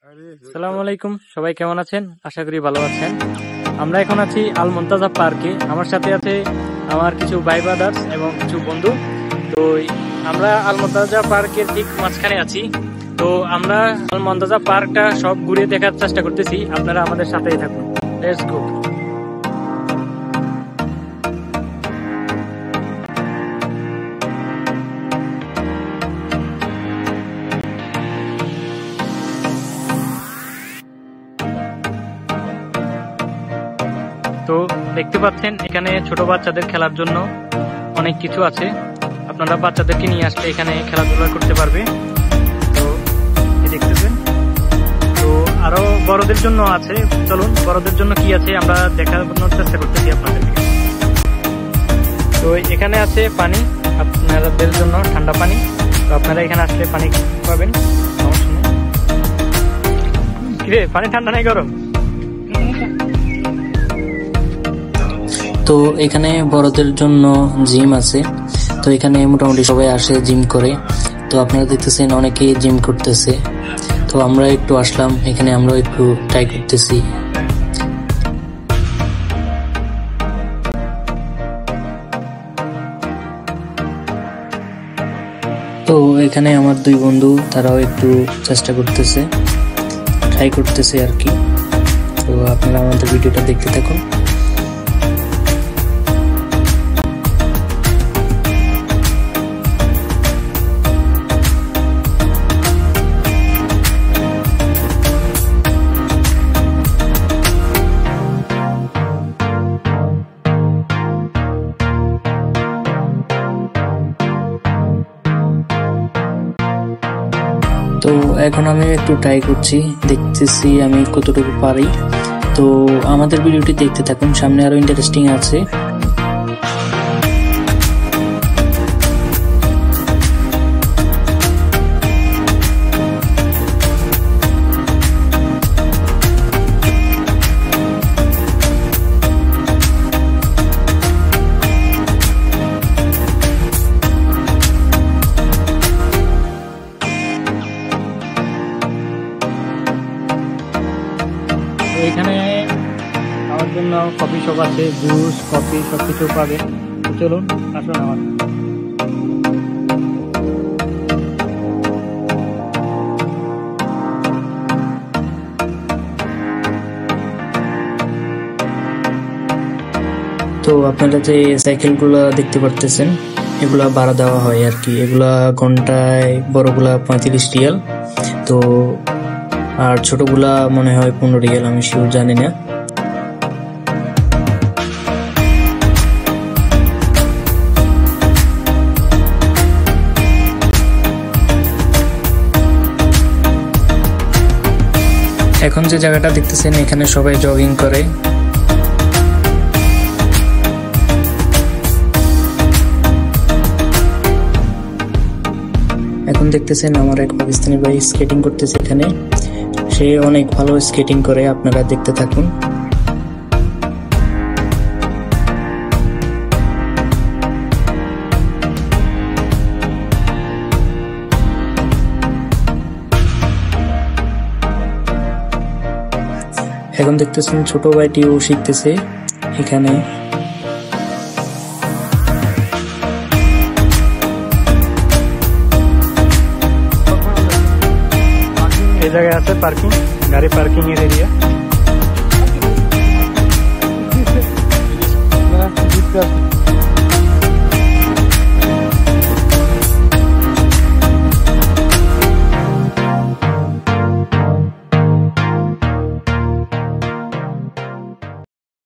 আসসালামু আলাইকুম, সবাই কেমন আছেন? আশা করি ভালো আছেন। আমরা এখন আছি আল মুনতাজা পার্কে। আমার সাথে আছে আমার কিছু ভাই ব্রাদার্স এবং কিছু বন্ধু। তো আমরা আল মুনতাজা পার্কের ঠিক মাঝখানে আছি। তো আমরা আল মুনতাজা পার্কটা সব ঘুরে দেখার চেষ্টা করতেছি, আপনারা আমাদের সাথেই থাকুন। Let's go. তো দেখতে পাচ্ছেন এখানে ছোট বাচ্চাদের খেলার জন্য অনেক কিছু আছে। আপনারা বাচ্চাদেরকে নিয়ে আসলে এখানে খেলাধুলা করতে পারবে। তো দেখতেছেন, তো আরো বড়দের জন্য আছে। চলুন বড়দের জন্য কি আছে আমরা দেখানোর চেষ্টা করতেছি আপনাদেরকে। তো এখানে আছে পানি আপনাদের জন্য, ঠান্ডা পানি। তো আপনারা এখানে আসলে পানি পাবেন, সমস্যা নেই। কিরে, পানি ঠান্ডা নাই গরম? তো এখানে বড়দের জন্য জিম আছে। তো এখানে মোটামুটি সবাই আসে জিম করে। তো আপনারা দেখতেছেন অনেকেই জিম করতেছে। তো আমরা একটু আসলাম এখানে, আমরা একটু ট্রাই করতেছি। তো এখানে আমার দুই বন্ধু, তারাও একটু চেষ্টা করতেছে, ট্রাই করতেছে আর কি। তো আপনারা আমাদের ভিডিওটা দেখতে থাকুন। তো এখন আমি একটু ট্রাই করছি, দেখতেছি আমি কতটুকু পারি। তো আমাদের ভিডিওটি দেখতে থাকুন, সামনে আরো ইন্টারেস্টিং আছে। এখানে আমার জন্য কফি শপ আছে, জুস কফি সবকিছু পাবে। চলুন আসুন আমার। তো আপনারা যে সাইকেলগুলা দেখতে পারতেছেন, এগুলা ভাড়া দেওয়া হয় আর কি। এগুলা ঘন্টায় বড়গুলা 35 রিয়াল, তো আর ছোটগুলা মনে হয় 15 রিয়াল, আমি শিওর জানি না। এখন যে জায়গাটা দেখতেছেন, এখানে সবাই জগিং করে। এখন দেখতেছেন আমার এক পাকিস্তানি ভাই স্কেটিং করতেছে এখানে। সে অনেক ভালো স্কেটিং করে, আপনারা দেখতে থাকুন। এখন দেখতেছেন ছোট ভাইটিও শিখতেছে এখানে। এই জায়গায় আছে পার্কিং, গাড়ি পার্কিং এর এরিয়া।